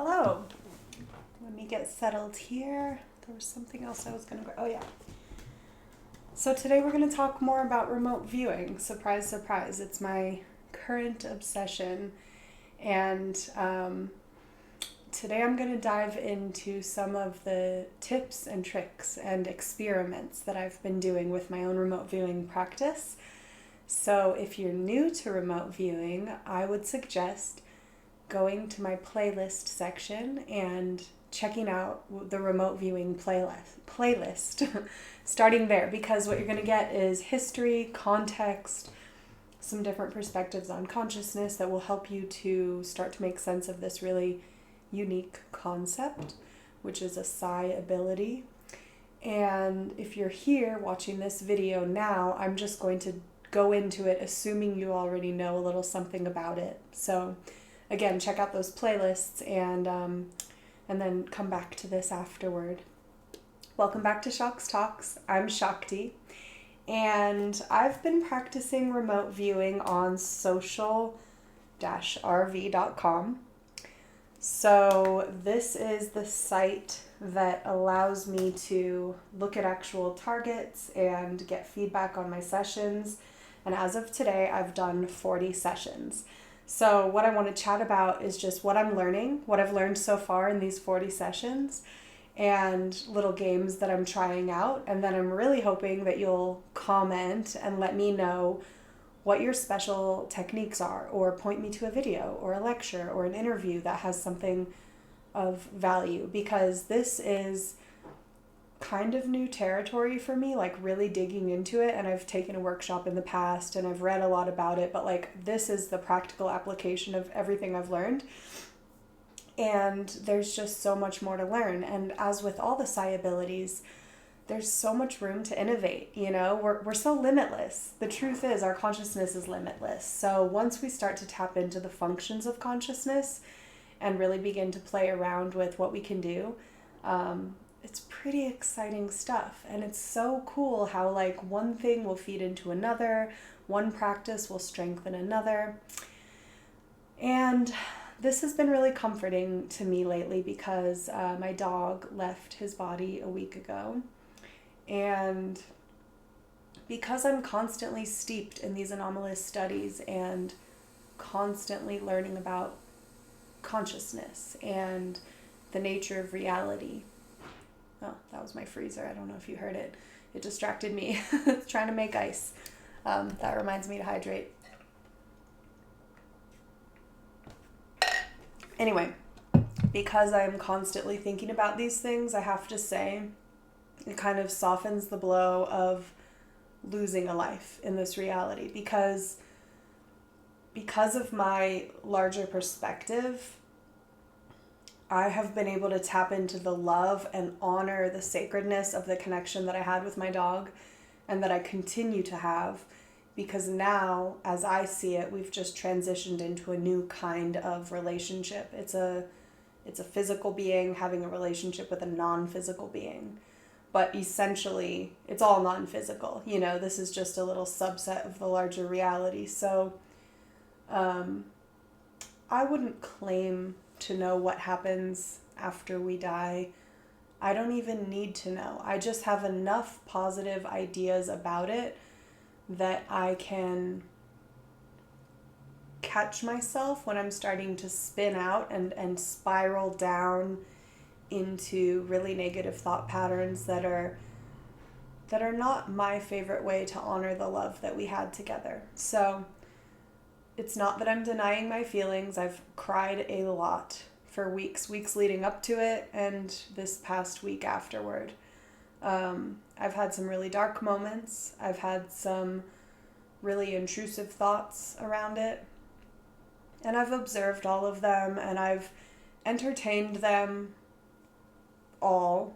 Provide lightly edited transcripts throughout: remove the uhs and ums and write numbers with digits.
Hello. Let me get settled here. There was something else I was going to go. Oh, yeah. So today we're going to talk more about remote viewing. Surprise, surprise. It's my current obsession. And today I'm going to dive into some of the tips and tricks and experiments that I've been doing with my own remote viewing practice. So if you're new to remote viewing, I would suggest going to my playlist section and checking out the remote viewing playlist starting there, because what you're going to get is history, context, some different perspectives on consciousness that will help you to start to make sense of this really unique concept, which is a psi ability. And if you're here watching this video now, I'm just going to go into it assuming you already know a little something about it. So again, check out those playlists and then come back to this afterward. Welcome back to Shock's Talks. I'm Shakti, and I've been practicing remote viewing on social-rv.com. So this is the site that allows me to look at actual targets and get feedback on my sessions. And as of today, I've done 40 sessions. So what I want to chat about is just what I'm learning, what I've learned so far in these 40 sessions, and little games that I'm trying out. And then I'm really hoping that you'll comment and let me know what your special techniques are, or point me to a video or a lecture or an interview that has something of value, because this is kind of new territory for me, like really digging into it. And I've taken a workshop in the past and I've read a lot about it, but like this is the practical application of everything I've learned. And there's just so much more to learn. And as with all the psi abilities, there's so much room to innovate. You know, we're so limitless. The truth is our consciousness is limitless. So once we start to tap into the functions of consciousness and really begin to play around with what we can do, it's pretty exciting stuff. And it's so cool how like one thing will feed into another, one practice will strengthen another. And this has been really comforting to me lately, because my dog left his body a week ago. And because I'm constantly steeped in these anomalous studies and constantly learning about consciousness and the nature of reality. Oh, that was my freezer. I don't know if you heard it. It distracted me. It's trying to make ice. That reminds me to hydrate. Anyway, because I'm constantly thinking about these things, I have to say it kind of softens the blow of losing a life in this reality, because of my larger perspective, I have been able to tap into the love and honor the sacredness of the connection that I had with my dog and that I continue to have, because now, as I see it, we've just transitioned into a new kind of relationship. It's a physical being having a relationship with a non-physical being. But essentially, it's all non-physical. You know, this is just a little subset of the larger reality. So I wouldn't claim to know what happens after we die. I don't even need to know. I just have enough positive ideas about it that I can catch myself when I'm starting to spin out and spiral down into really negative thought patterns that are not my favorite way to honor the love that we had together. So it's not that I'm denying my feelings. I've cried a lot for weeks leading up to it, and this past week afterward. I've had some really dark moments. I've had some really intrusive thoughts around it. And I've observed all of them, and I've entertained them all,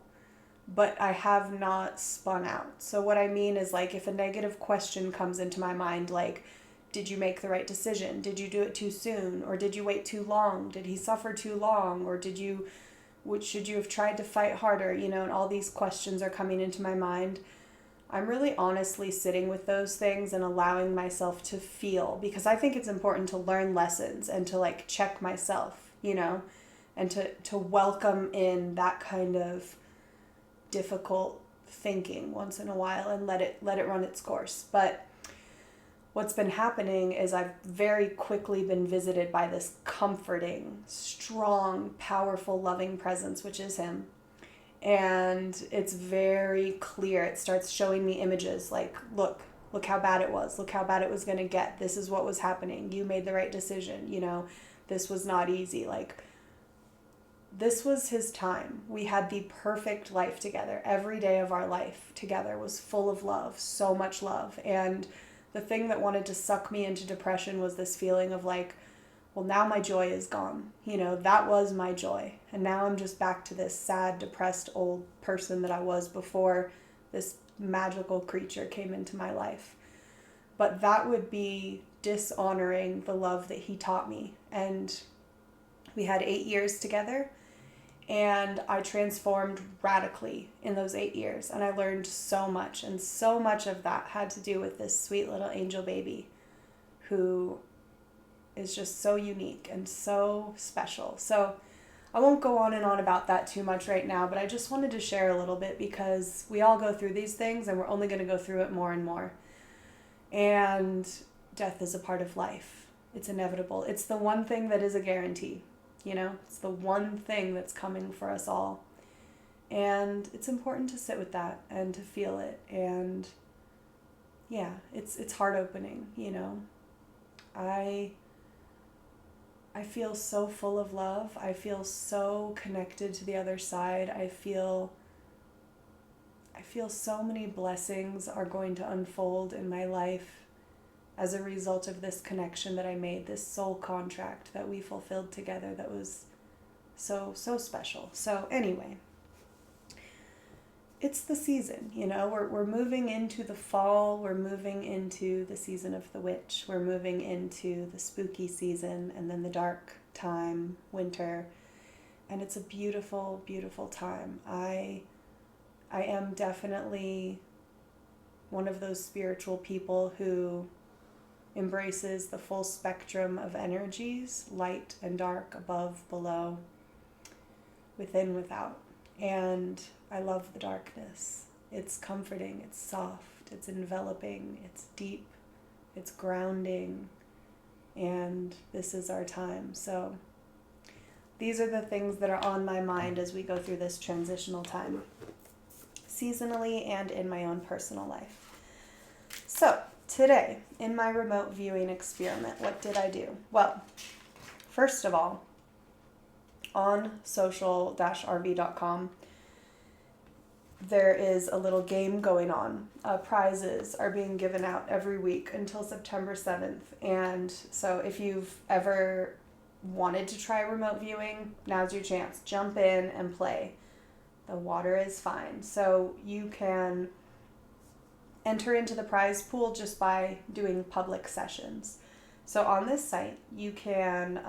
but I have not spun out. So what I mean is, like, if a negative question comes into my mind, like, did you make the right decision? Did you do it too soon? Or did you wait too long? Did he suffer too long? Or should you have tried to fight harder? You know, and all these questions are coming into my mind. I'm really honestly sitting with those things and allowing myself to feel, because I think it's important to learn lessons and to like check myself, you know, and to welcome in that kind of difficult thinking once in a while and let it run its course. But what's been happening is I've very quickly been visited by this comforting, strong, powerful, loving presence, which is him. And it's very clear. It starts showing me images like, look how bad it was. Look how bad it was going to get. This is what was happening. You made the right decision. This was not easy. Like, this was his time. We had the perfect life together. Every day of our life together was full of love, so much love. And the thing that wanted to suck me into depression was this feeling of like, well, now my joy is gone. That was my joy. And now I'm just back to this sad, depressed old person that I was before this magical creature came into my life. But that would be dishonoring the love that he taught me. And we had 8 years together, and I transformed radically in those 8 years. And I learned so much, and so much of that had to do with this sweet little angel baby who is just so unique and so special. So I won't go on and on about that too much right now, but I just wanted to share a little bit because we all go through these things and we're only going to go through it more and more. And death is a part of life. It's inevitable. It's the one thing that is a guarantee. It's the one thing that's coming for us all. And it's important to sit with that and to feel it. And yeah, it's heart opening, I feel so full of love. I feel so connected to the other side. I feel so many blessings are going to unfold in my life as a result of this connection that I made, this soul contract that we fulfilled together that was so special. So anyway, it's the season, we're moving into the fall, we're moving into the season of the witch, we're moving into the spooky season, and then the dark time, winter, and it's a beautiful, beautiful time. I am definitely one of those spiritual people who embraces the full spectrum of energies, light and dark, above, below, within, without. And I love the darkness. It's comforting, it's soft, it's enveloping, it's deep, it's grounding, and this is our time. So these are the things that are on my mind as we go through this transitional time, seasonally and in my own personal life. So today, in my remote viewing experiment, what did I do? Well, first of all, on social-rv.com, there is a little game going on. Prizes are being given out every week until September 7th. And so if you've ever wanted to try remote viewing, now's your chance. Jump in and play. The water is fine. So you can enter into the prize pool just by doing public sessions. So on this site, you can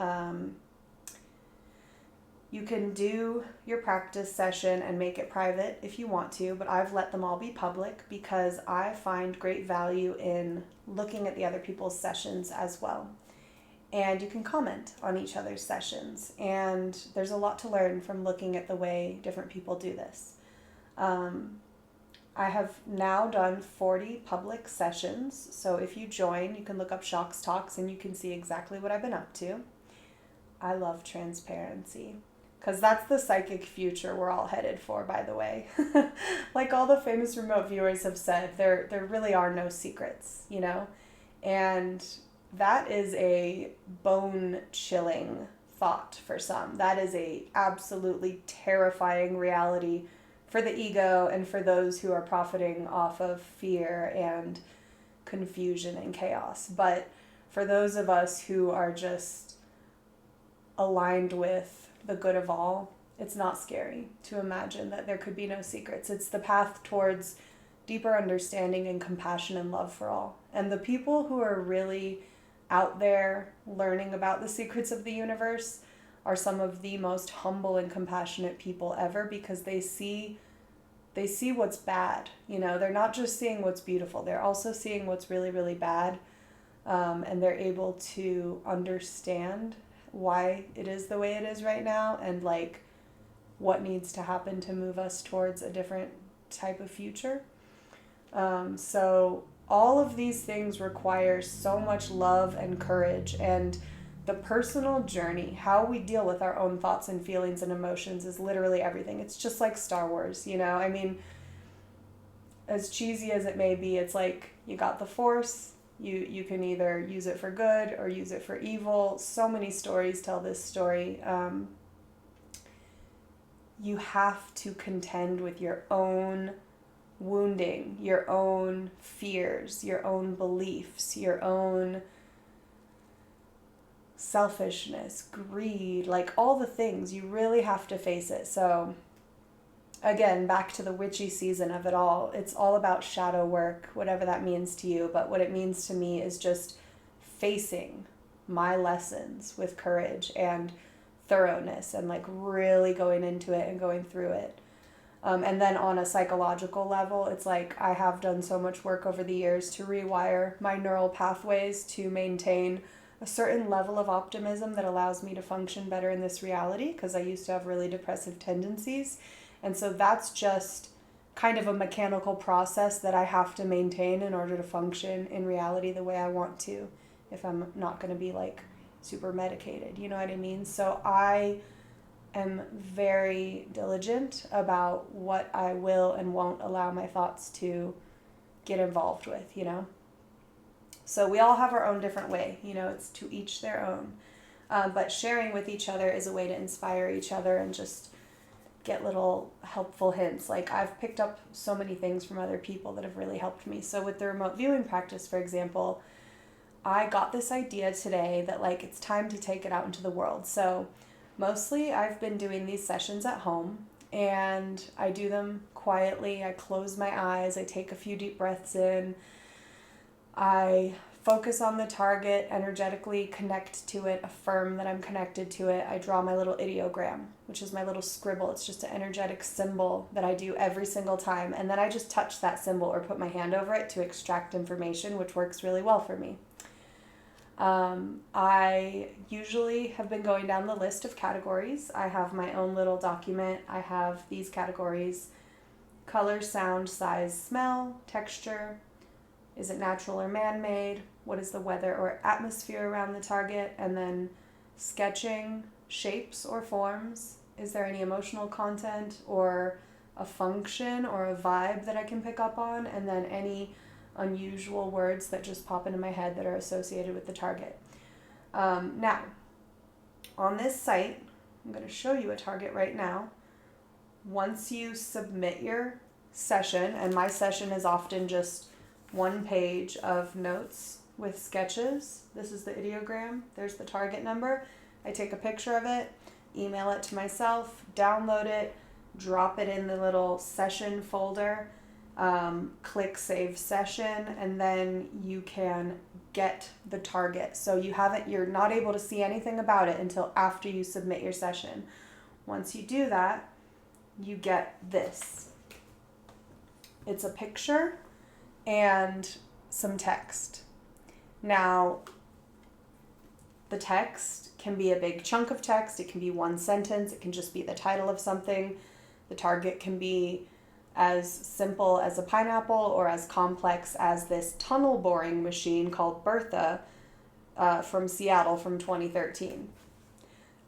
do your practice session and make it private if you want to, but I've let them all be public because I find great value in looking at the other people's sessions as well. And you can comment on each other's sessions, and there's a lot to learn from looking at the way different people do this. I have now done 40 public sessions, so if you join, you can look up Shocks Talks and you can see exactly what I've been up to. I love transparency, because that's the psychic future we're all headed for, by the way. Like all the famous remote viewers have said, there really are no secrets, And that is a bone-chilling thought for some. That is a absolutely terrifying reality for the ego and for those who are profiting off of fear and confusion and chaos. But for those of us who are just aligned with the good of all, it's not scary to imagine that there could be no secrets. It's the path towards deeper understanding and compassion and love for all. And the people who are really out there learning about the secrets of the universe are some of the most humble and compassionate people ever, because they see what's bad. They're not just seeing what's beautiful, they're also seeing what's really, really bad. And they're able to understand why it is the way it is right now and like what needs to happen to move us towards a different type of future. So all of these things require so much love and courage, and the personal journey, how we deal with our own thoughts and feelings and emotions, is literally everything. It's just like Star Wars, you know? I mean, as cheesy as it may be, it's like you got the Force, you can either use it for good or use it for evil. So many stories tell this story. You have to contend with your own wounding, your own fears, your own beliefs, your own selfishness, greed, like all the things. You really have to face it. So again, back to the witchy season of it all, it's all about shadow work, whatever that means to you. But what it means to me is just facing my lessons with courage and thoroughness and like really going into it and going through it. And then on a psychological level, it's like I have done so much work over the years to rewire my neural pathways to maintain a certain level of optimism that allows me to function better in this reality, because I used to have really depressive tendencies. And so that's just kind of a mechanical process that I have to maintain in order to function in reality the way I want to, if I'm not going to be like super medicated, you know what I mean? So I am very diligent about what I will and won't allow my thoughts to get involved with, you know? So we all have our own different way, you know, it's to each their own. But sharing with each other is a way to inspire each other and just get little helpful hints. Like I've picked up so many things from other people that have really helped me. So with the remote viewing practice, for example, I got this idea today that like it's time to take it out into the world. So mostly I've been doing these sessions at home, and I do them quietly. I close my eyes, I take a few deep breaths in, I focus on the target, energetically connect to it, affirm that I'm connected to it. I draw my little ideogram, which is my little scribble. It's just an energetic symbol that I do every single time. And then I just touch that symbol or put my hand over it to extract information, which works really well for me. I usually have been going down the list of categories. I have my own little document. I have these categories: color, sound, size, smell, texture. Is it natural or man-made? What is the weather or atmosphere around the target? And then sketching, shapes or forms. Is there any emotional content or a function or a vibe that I can pick up on? And then any unusual words that just pop into my head that are associated with the target. Now, on this site, I'm going to show you a target right now. Once you submit your session, and my session is often just one page of notes with sketches. This is the ideogram. There's the target number. I take a picture of it, email it to myself, download it, drop it in the little session folder, click save session, and then you can get the target. So you're not able to see anything about it until after you submit your session. Once you do that, you get this. It's a picture and some text. Now, the text can be a big chunk of text. It can be one sentence. It can just be the title of something. The target can be as simple as a pineapple or as complex as this tunnel boring machine called Bertha from Seattle from 2013.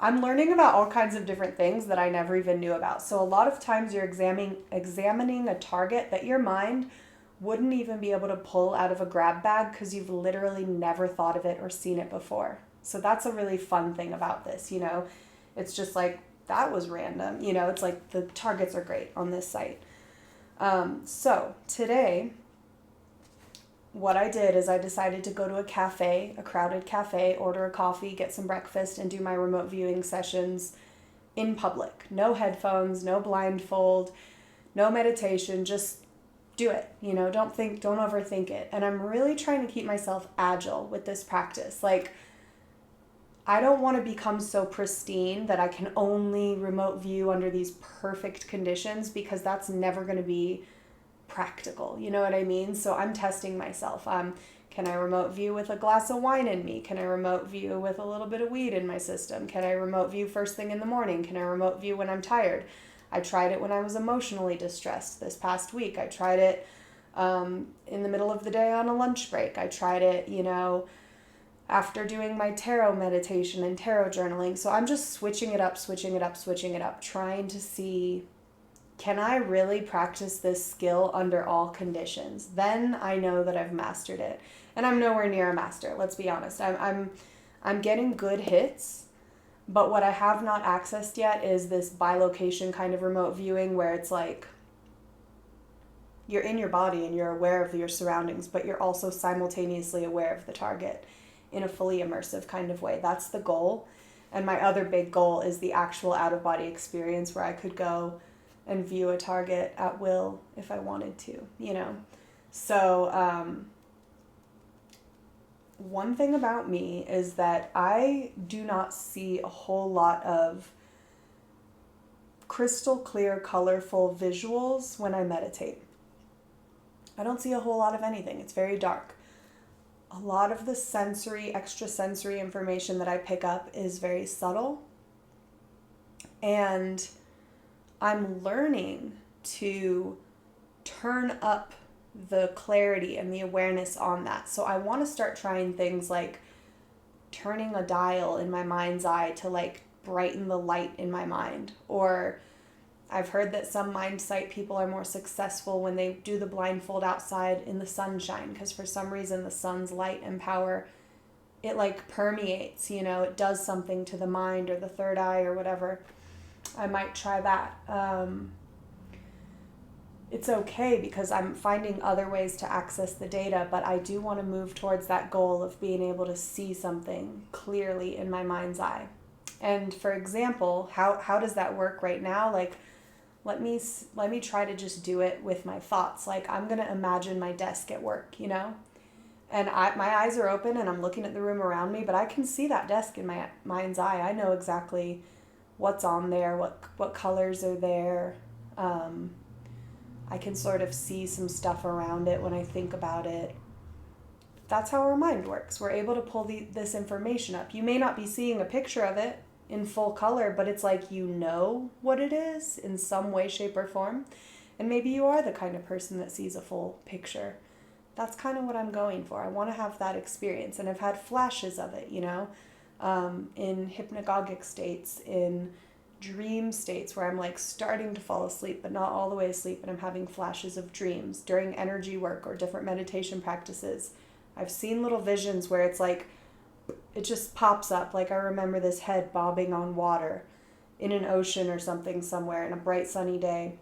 I'm learning about all kinds of different things that I never even knew about. So a lot of times you're examining a target that your mind wouldn't even be able to pull out of a grab bag because you've literally never thought of it or seen it before. So that's a really fun thing about this, you know. It's just like, that was random, you know. It's like the targets are great on this site. So today, what I did is I decided to go to a cafe, a crowded cafe, order a coffee, get some breakfast, and do my remote viewing sessions in public. No headphones, no blindfold, no meditation, just do it, you know, don't overthink it. And I'm really trying to keep myself agile with this practice. Like, I don't want to become so pristine that I can only remote view under these perfect conditions, because that's never going to be practical. You know what I mean? So I'm testing myself. Can I remote view with a glass of wine in me? Can I remote view with a little bit of weed in my system? Can I remote view first thing in the morning? Can I remote view when I'm tired? I tried it when I was emotionally distressed this past week. I tried it in the middle of the day on a lunch break. I tried it, after doing my tarot meditation and tarot journaling. So I'm just switching it up, trying to see, can I really practice this skill under all conditions? Then I know that I've mastered it. And I'm nowhere near a master, let's be honest. I'm getting good hits, but what I have not accessed yet is this bilocation kind of remote viewing where it's like you're in your body and you're aware of your surroundings, but you're also simultaneously aware of the target in a fully immersive kind of way. That's the goal. And my other big goal is the actual out-of-body experience where I could go and view a target at will if I wanted to, So one thing about me is that I do not see a whole lot of crystal clear, colorful visuals when I meditate. I don't see a whole lot of anything. It's very dark. A lot of the extrasensory information that I pick up is very subtle. And I'm learning to turn up the clarity and the awareness on that. So I want to start trying things like turning a dial in my mind's eye to like brighten the light in my mind. Or I've heard that some mind sight people are more successful when they do the blindfold outside in the sunshine, because for some reason the sun's light and power, it like permeates, it does something to the mind or the third eye or whatever. I might try that. It's okay because I'm finding other ways to access the data, but I do want to move towards that goal of being able to see something clearly in my mind's eye. And for example, how does that work right now? Like, let me try to just do it with my thoughts. Like, I'm going to imagine my desk at work, And my eyes are open and I'm looking at the room around me, but I can see that desk in my mind's eye. I know exactly what's on there, what colors are there. I can sort of see some stuff around it when I think about it. That's how our mind works. We're able to pull this information up. You may not be seeing a picture of it in full color, but it's like what it is in some way, shape, or form. And maybe you are the kind of person that sees a full picture. That's kind of what I'm going for. I want to have that experience. And I've had flashes of it, in hypnagogic states, in dream states where I'm like starting to fall asleep, but not all the way asleep, and I'm having flashes of dreams during energy work or different meditation practices. I've seen little visions where it's like, it just pops up. Like I remember this head bobbing on water in an ocean or something somewhere in a bright sunny day.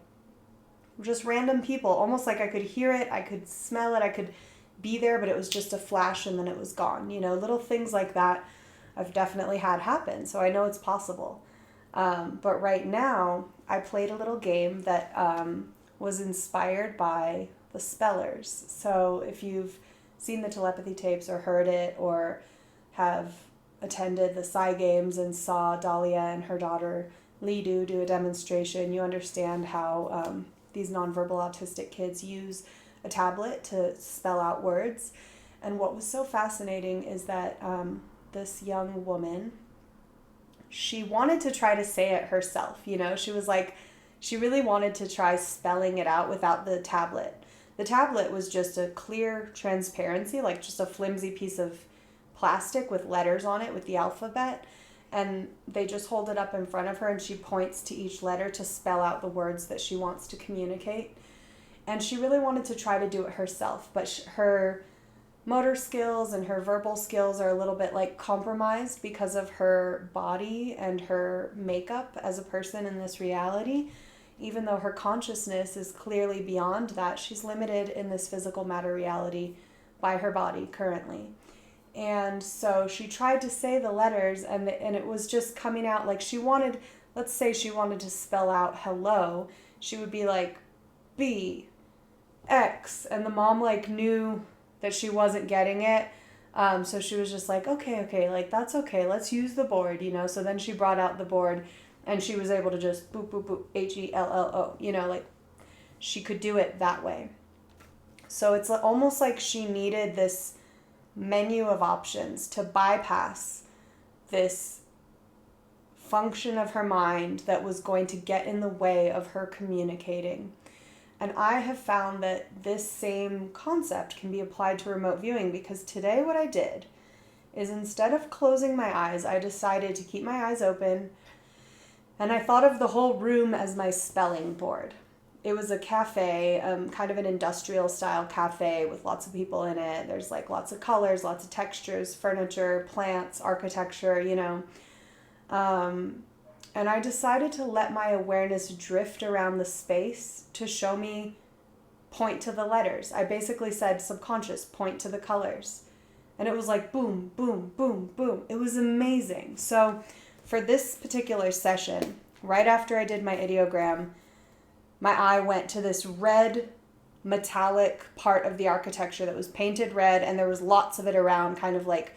Just random people, almost like I could hear it, I could smell it, I could be there, but it was just a flash and then it was gone. Little things like that I've definitely had happen, so I know it's possible. But right now, I played a little game that was inspired by the Spellers. So if you've seen the telepathy tapes or heard it or have attended the Psy Games and saw Dahlia and her daughter Lidu do a demonstration, you understand how these nonverbal autistic kids use a tablet to spell out words. And what was so fascinating is that this young woman, she wanted to try to say it herself, she was like, she really wanted to try spelling it out without the tablet. The tablet was just a clear transparency, like just a flimsy piece of plastic with letters on it with the alphabet. And they just hold it up in front of her and she points to each letter to spell out the words that she wants to communicate. And she really wanted to try to do it herself, but her motor skills and her verbal skills are a little bit like compromised because of her body and her makeup as a person in this reality. Even though her consciousness is clearly beyond that, she's limited in this physical matter reality by her body currently. And so she tried to say the letters and it was just coming out like she wanted, let's say she wanted to spell out hello, she would be like B, X, and the mom like knew that she wasn't getting it. So she was just like, okay, like that's okay, let's use the board, So then she brought out the board and she was able to just boop, boop, boop, HELLO, like she could do it that way. So it's almost like she needed this menu of options to bypass this function of her mind that was going to get in the way of her communicating. And I have found that this same concept can be applied to remote viewing, because today what I did is, instead of closing my eyes, I decided to keep my eyes open, and I thought of the whole room as my spelling board. It was a cafe, kind of an industrial style cafe with lots of people in it. There's like lots of colors, lots of textures, furniture, plants, architecture, and I decided to let my awareness drift around the space to show me, point to the letters. I basically said, subconscious, point to the colors. And it was like boom, boom, boom, boom. It was amazing. So for this particular session, right after I did my ideogram, my eye went to this red metallic part of the architecture that was painted red, and there was lots of it around, kind of like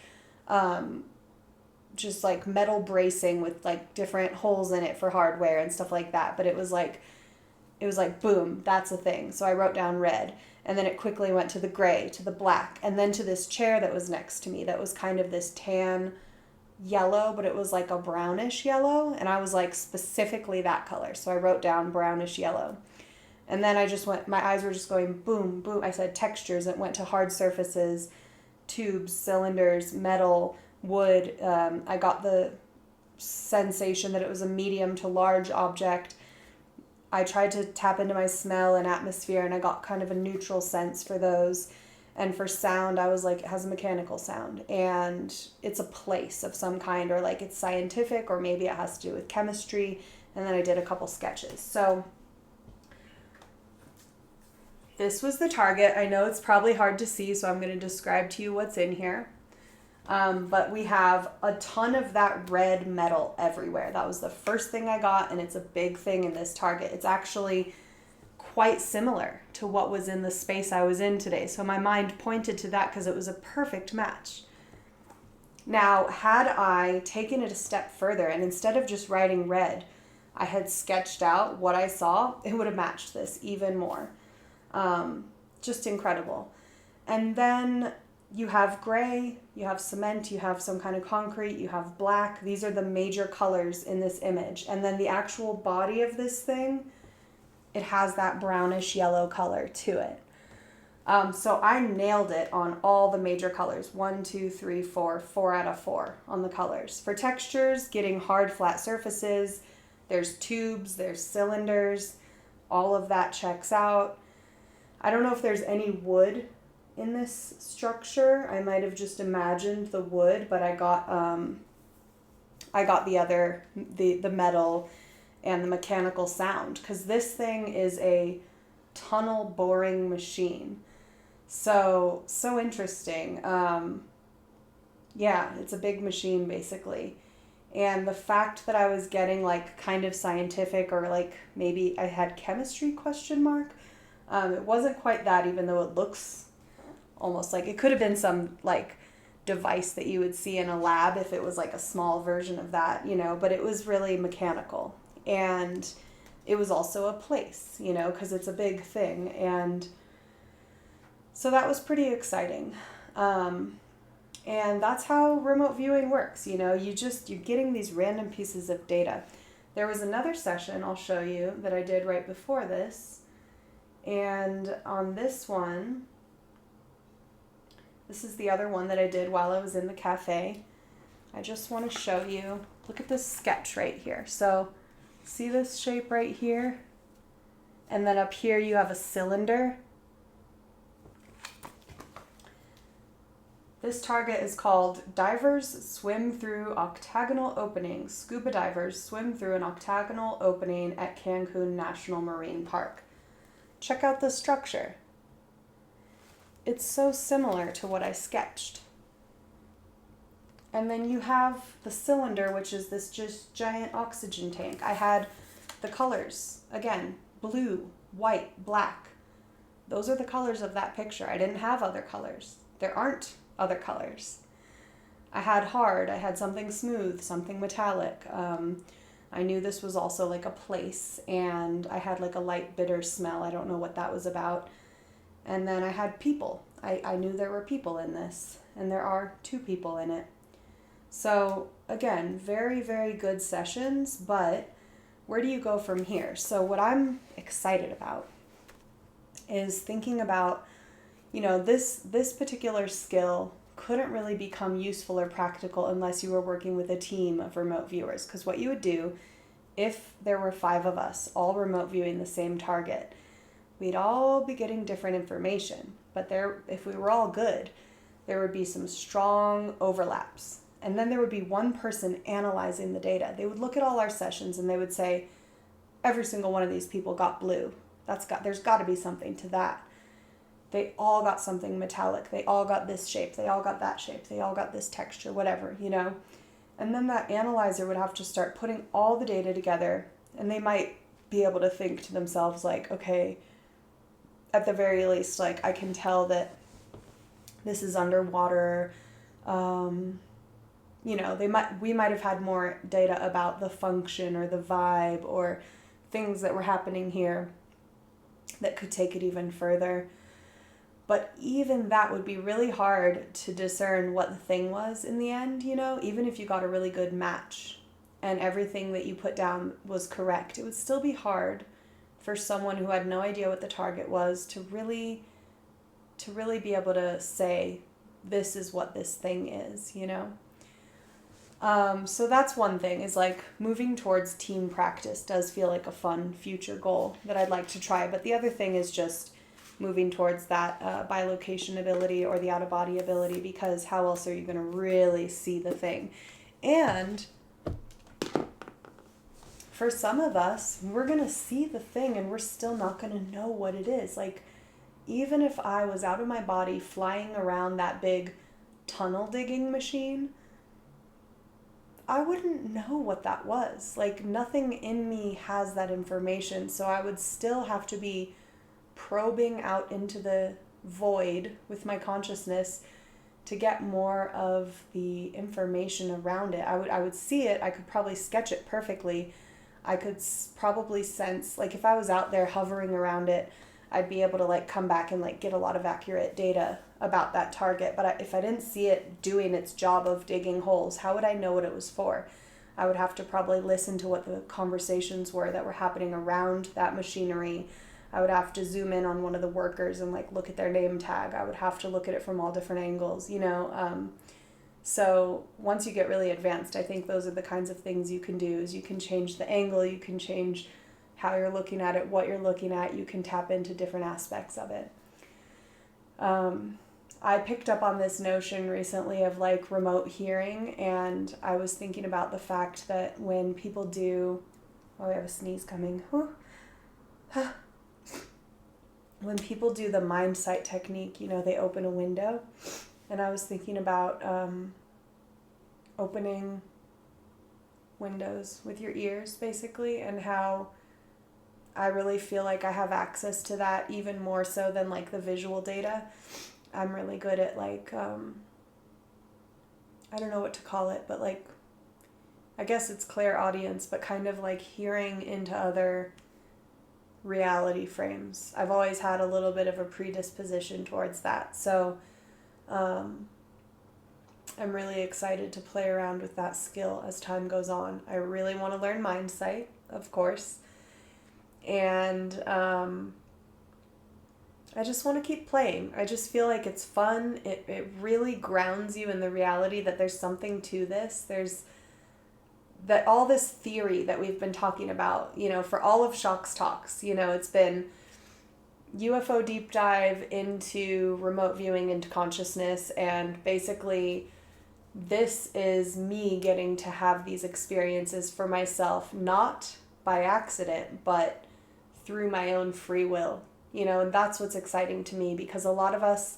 just like metal bracing with like different holes in it for hardware and stuff like that. But it was like boom, that's a thing. So I wrote down red, and then it quickly went to the gray, to the black, and then to this chair that was next to me that was kind of this tan yellow, but it was like a brownish yellow, and I was like, specifically that color. So I wrote down brownish yellow. And then I just went, my eyes were just going boom, boom. I said textures. It went to hard surfaces, tubes, cylinders, metal, wood. I got the sensation that it was a medium to large object. I tried to tap into my smell and atmosphere, and I got kind of a neutral sense for those. And for sound, I was like, it has a mechanical sound, and it's a place of some kind, or like it's scientific, or maybe it has to do with chemistry. And then I did a couple sketches. So this was the target. I know it's probably hard to see, so I'm going to describe to you what's in here. But we have a ton of that red metal everywhere. That was the first thing I got, and it's a big thing in this target. It's actually quite similar to what was in the space I was in today. So my mind pointed to that because it was a perfect match. Now, had I taken it a step further, and instead of just writing red, I had sketched out what I saw, it would have matched this even more. Just incredible. And then you have gray, you have cement, you have some kind of concrete, you have black. These are the major colors in this image. And then the actual body of this thing, it has that brownish yellow color to it. So I nailed it on all the major colors. 1, 2, 3, 4, 4 out of 4 on the colors. For textures, getting hard, flat surfaces. There's tubes, there's cylinders. All of that checks out. I don't know if there's any wood in this structure. I might have just imagined the wood, but I got the metal and the mechanical sound, because this thing is a tunnel boring machine. So interesting. Yeah, it's a big machine basically. And the fact that I was getting like kind of scientific, or like maybe I had chemistry question mark. It wasn't quite that, even though it looks almost like it could have been some like device that you would see in a lab if it was like a small version of that, but it was really mechanical. And it was also a place, because it's a big thing. And so that was pretty exciting. And that's how remote viewing works. You're getting these random pieces of data. There was another session I'll show you that I did right before this. And on this one, this is the other one that I did while I was in the cafe. I just want to show you, look at this sketch right here. So see this shape right here? And then up here you have a cylinder. This target is called Divers Swim Through Octagonal Opening. Scuba divers swim through an octagonal opening at Cancun National Marine Park. Check out the structure. It's so similar to what I sketched. And then you have the cylinder, which is this just giant oxygen tank. I had the colors, again, blue, white, black. Those are the colors of that picture. I didn't have other colors. There aren't other colors. I had hard, I had something smooth, something metallic. I knew this was also like a place, and I had like a light bitter smell. I don't know what that was about. And then I had people. I knew there were people in this. and there are 2 people in it. So again, very, very good sessions, but where do you go from here? So what I'm excited about is thinking about, this particular skill couldn't really become useful or practical unless you were working with a team of remote viewers. Because what you would do, if there were 5 of us all remote viewing the same target, we'd all be getting different information. But if we were all good, there would be some strong overlaps. And then there would be one person analyzing the data. They would look at all our sessions and they would say, every single one of these people got blue. There's got to be something to that. They all got something metallic. They all got this shape. They all got that shape. They all got this texture, whatever, And then that analyzer would have to start putting all the data together, and they might be able to think to themselves like, okay, at the very least, like I can tell that this is underwater. We might have had more data about the function or the vibe or things that were happening here that could take it even further. But even that would be really hard to discern what the thing was in the end, even if you got a really good match and everything that you put down was correct. It would still be hard for someone who had no idea what the target was to really be able to say, this is what this thing is, So that's one thing, is like moving towards team practice does feel like a fun future goal that I'd like to try. But the other thing is just moving towards that bilocation ability or the out-of-body ability, because how else are you going to really see the thing? And for some of us, we're going to see the thing and we're still not going to know what it is. Like, even if I was out of my body flying around that big tunnel digging machine, I wouldn't know what that was. Like, nothing in me has that information, so I would still have to be probing out into the void with my consciousness to get more of the information around it. I would see it, I could probably sketch it perfectly. I could probably sense, like if I was out there hovering around it, I'd be able to like come back and like get a lot of accurate data about that target. But if I didn't see it doing its job of digging holes, how would I know what it was for? I would have to probably listen to what the conversations were that were happening around that machinery. I would have to zoom in on one of the workers and like look at their name tag. I would have to look at it from all different angles, So once you get really advanced, I think those are the kinds of things you can do. Is you can change the angle, you can change how you're looking at it, what you're looking at, you can tap into different aspects of it. I picked up on this notion recently of like remote hearing, and I was thinking about the fact that when people do, oh, I have a sneeze coming. When people do the mind sight technique, they open a window, and I was thinking about opening windows with your ears, basically, and how I really feel like I have access to that even more so than like the visual data. I'm really good at like, I don't know what to call it, but like, I guess it's clairaudience, but kind of like hearing into other reality frames. I've always had a little bit of a predisposition towards that. So I'm really excited to play around with that skill as time goes on. I really want to learn mind sight, of course. And I just want to keep playing. I just feel like it's fun. It really grounds you in the reality that there's something to this. There's that all this theory that we've been talking about, for all of Shock's talks, it's been UFO deep dive into remote viewing into consciousness, and basically this is me getting to have these experiences for myself, not by accident, but through my own free will, and that's what's exciting to me, because a lot of us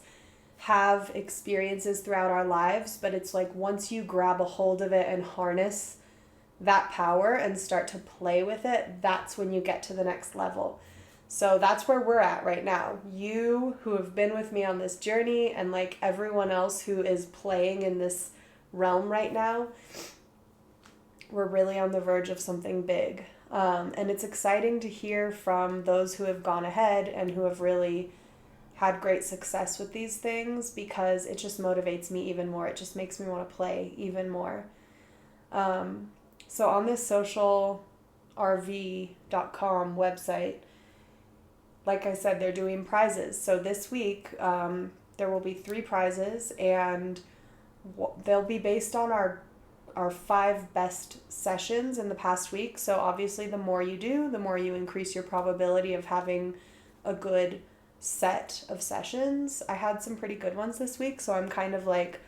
have experiences throughout our lives, but it's like once you grab a hold of it and harness that power and start to play with it, that's when you get to the next level. So that's where we're at right now. You who have been with me on this journey, and like everyone else who is playing in this realm right now, we're really on the verge of something big. And it's exciting to hear from those who have gone ahead and who have really had great success with these things because it just motivates me even more. It just makes me want to play even more. So on this socialrv.com website, like I said, they're doing prizes. So this week, there will be 3 prizes, and they'll be based on our 5 best sessions in the past week. So obviously, the more you do, the more you increase your probability of having a good set of sessions. I had some pretty good ones this week, so I'm kind of like,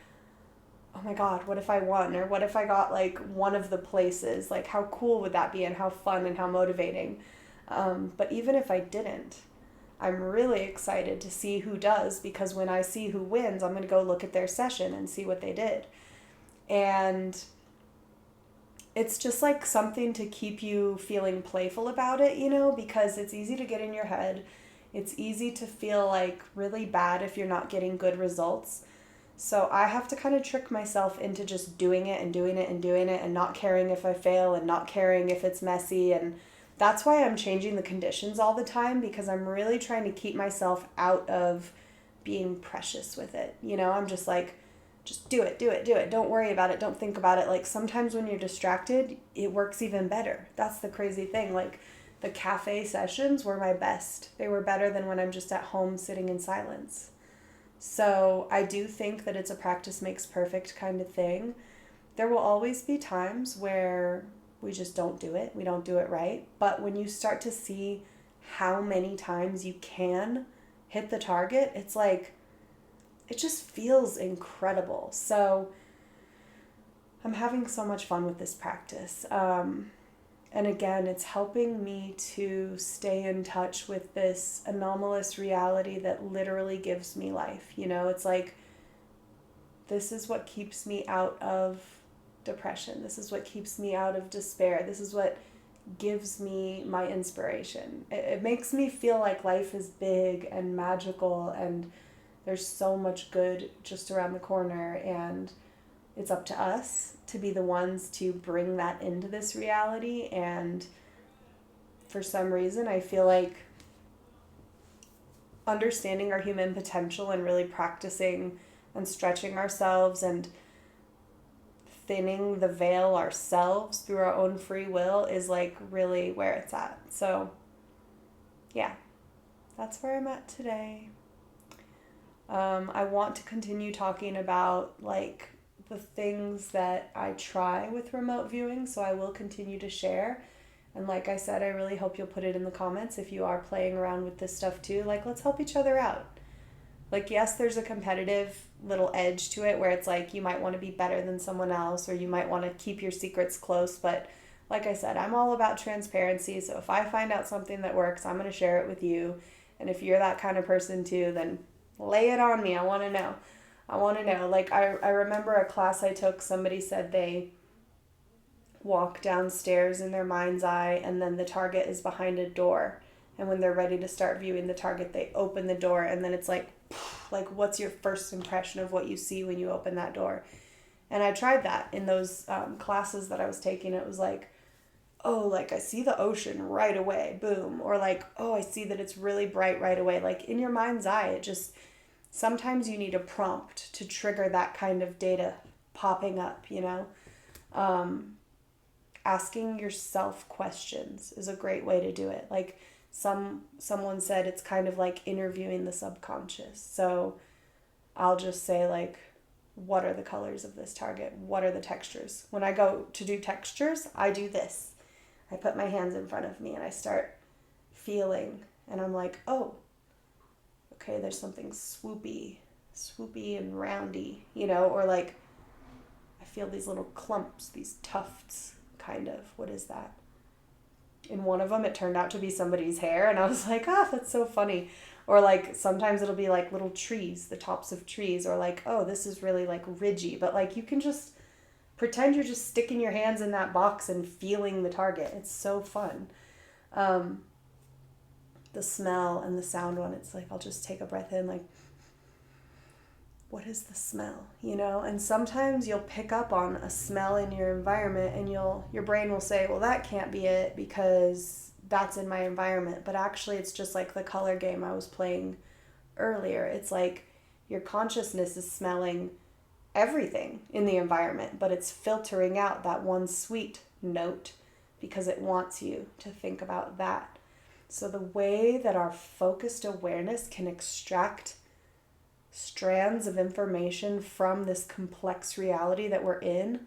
oh my God, what if I won? Or what if I got like one of the places? Like, how cool would that be, and how fun and how motivating? But even if I didn't, I'm really excited to see who does, because when I see who wins, I'm going to go look at their session and see what they did. And it's just like something to keep you feeling playful about it, because it's easy to get in your head. It's easy to feel like really bad if you're not getting good results. So I have to kind of trick myself into just doing it and doing it and doing it and not caring if I fail and not caring if it's messy. And that's why I'm changing the conditions all the time, because I'm really trying to keep myself out of being precious with it. I'm just like, just do it. Don't worry about it. Don't think about it. Like, sometimes when you're distracted, it works even better. That's the crazy thing. Like, the cafe sessions were my best. They were better than when I'm just at home sitting in silence. So I do think that it's a practice makes perfect kind of thing. There will always be times where we just don't do it. We don't do it right. But when you start to see how many times you can hit the target, it's like, it just feels incredible. So I'm having so much fun with this practice. And again, it's helping me to stay in touch with this anomalous reality that literally gives me life. It's like, this is what keeps me out of depression. This is what keeps me out of despair. This is what gives me my inspiration. It makes me feel like life is big and magical, and there's so much good just around the corner, and it's up to us to be the ones to bring that into this reality. And for some reason, I feel like understanding our human potential and really practicing and stretching ourselves and thinning the veil ourselves through our own free will is like really where it's at. So yeah, that's where I'm at today. I want to continue talking about like the things that I try with remote viewing, so I will continue to share. And like I said, I really hope you'll put it in the comments if you are playing around with this stuff too. Like, let's help each other out. Like, yes, there's a competitive little edge to it where it's like you might want to be better than someone else, or you might want to keep your secrets close. But like I said, I'm all about transparency. So if I find out something that works, I'm going to share it with you. And if you're that kind of person too, then lay it on me. I want to know. Like, I remember a class I took, somebody said they walk downstairs in their mind's eye, and then the target is behind a door. And when they're ready to start viewing the target, they open the door, and then it's like, what's your first impression of what you see when you open that door? And I tried that in those classes that I was taking. It was like, oh, like I see the ocean right away, boom. Or like, oh, I see that it's really bright right away. Like, in your mind's eye, it just, sometimes you need a prompt to trigger that kind of data popping up, Asking yourself questions is a great way to do it. Like, someone said it's kind of like interviewing the subconscious. So I'll just say, like, what are the colors of this target? What are the textures? When I go to do textures, I do this. I put my hands in front of me and I start feeling, and I'm like, oh, okay, there's something swoopy and roundy, or like I feel these little clumps, these tufts, kind of. What is that? In one of them, it turned out to be somebody's hair, and I was like, that's so funny. Or like sometimes it'll be like little trees, the tops of trees, or like, oh, this is really like ridgy. But like, you can just pretend you're just sticking your hands in that box and feeling the target. It's so fun. The smell and the sound one, it's like, I'll just take a breath in, like, what is the smell, And sometimes you'll pick up on a smell in your environment, and your brain will say, well, that can't be it because that's in my environment. But actually, it's just like the color game I was playing earlier. It's like your consciousness is smelling everything in the environment, but it's filtering out that one sweet note because it wants you to think about that. So the way that our focused awareness can extract strands of information from this complex reality that we're in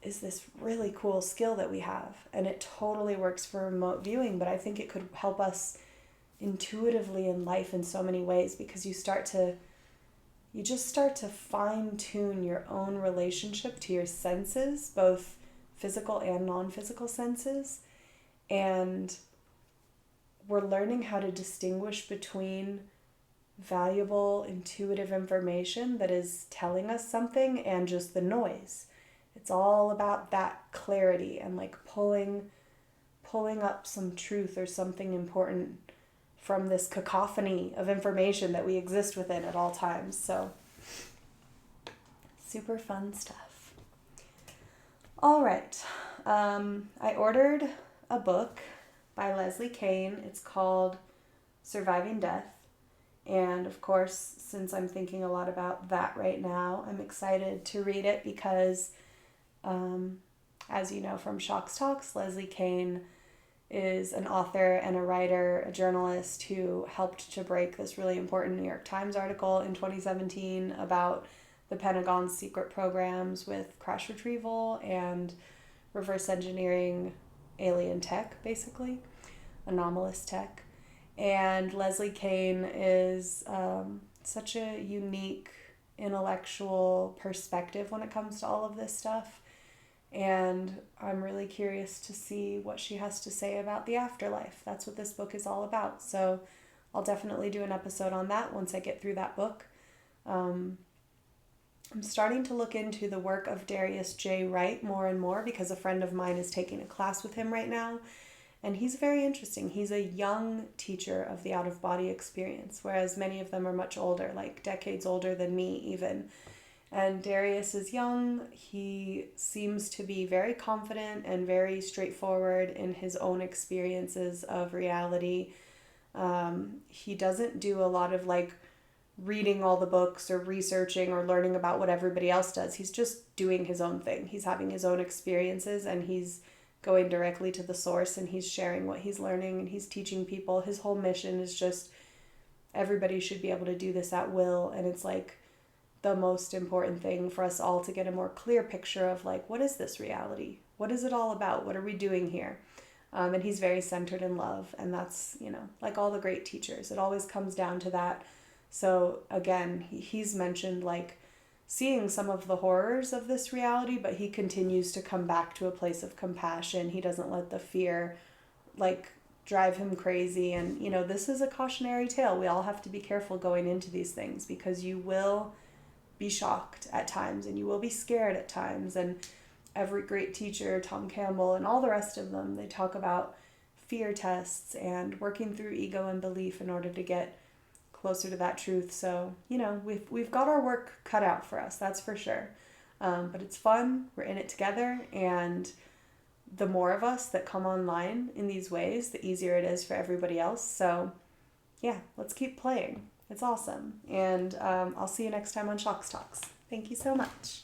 is this really cool skill that we have. And it totally works for remote viewing, but I think it could help us intuitively in life in so many ways, because you just start to fine tune your own relationship to your senses, both physical and non-physical senses. And we're learning how to distinguish between valuable, intuitive information that is telling us something and just the noise. It's all about that clarity and like pulling up some truth or something important from this cacophony of information that we exist within at all times. So, super fun stuff. All right. I ordered a book by Leslie Kane. It's called Surviving Death. And of course, since I'm thinking a lot about that right now, I'm excited to read it because, as you know from Shocks Talks, Leslie Kane is an author and a writer, a journalist who helped to break this really important New York Times article in 2017 about the Pentagon's secret programs with crash retrieval and reverse engineering alien tech, basically, anomalous tech. And Leslie Kane is such a unique intellectual perspective when it comes to all of this stuff. And I'm really curious to see what she has to say about the afterlife. That's what this book is all about. So I'll definitely do an episode on that once I get through that book. I'm starting to look into the work of Darius J Wright more and more because a friend of mine is taking a class with him right now. And he's very interesting. He's a young teacher of the out-of-body experience, whereas many of them are much older, like decades older than me even. And Darius is young. He seems to be very confident and very straightforward in his own experiences of reality. He doesn't do a lot of like reading all the books or researching or learning about what everybody else does. He's just doing his own thing. He's having his own experiences and he's going directly to the source and he's sharing what he's learning and he's teaching people. His whole mission is just everybody should be able to do this at will. And it's like the most important thing for us all to get a more clear picture of like, what is this reality? What is it all about? What are we doing here? And he's very centered in love. And that's, like all the great teachers, it always comes down to that. So again, he's mentioned like seeing some of the horrors of this reality, but he continues to come back to a place of compassion. He doesn't let the fear like drive him crazy. And, this is a cautionary tale. We all have to be careful going into these things because you will be shocked at times and you will be scared at times. And every great teacher, Tom Campbell and all the rest of them, they talk about fear tests and working through ego and belief in order to get closer to that truth. So, we've got our work cut out for us, that's for sure. But it's fun. We're in it together. And the more of us that come online in these ways, the easier it is for everybody else. So yeah, let's keep playing. It's awesome. And I'll see you next time on Shocks Talks. Thank you so much.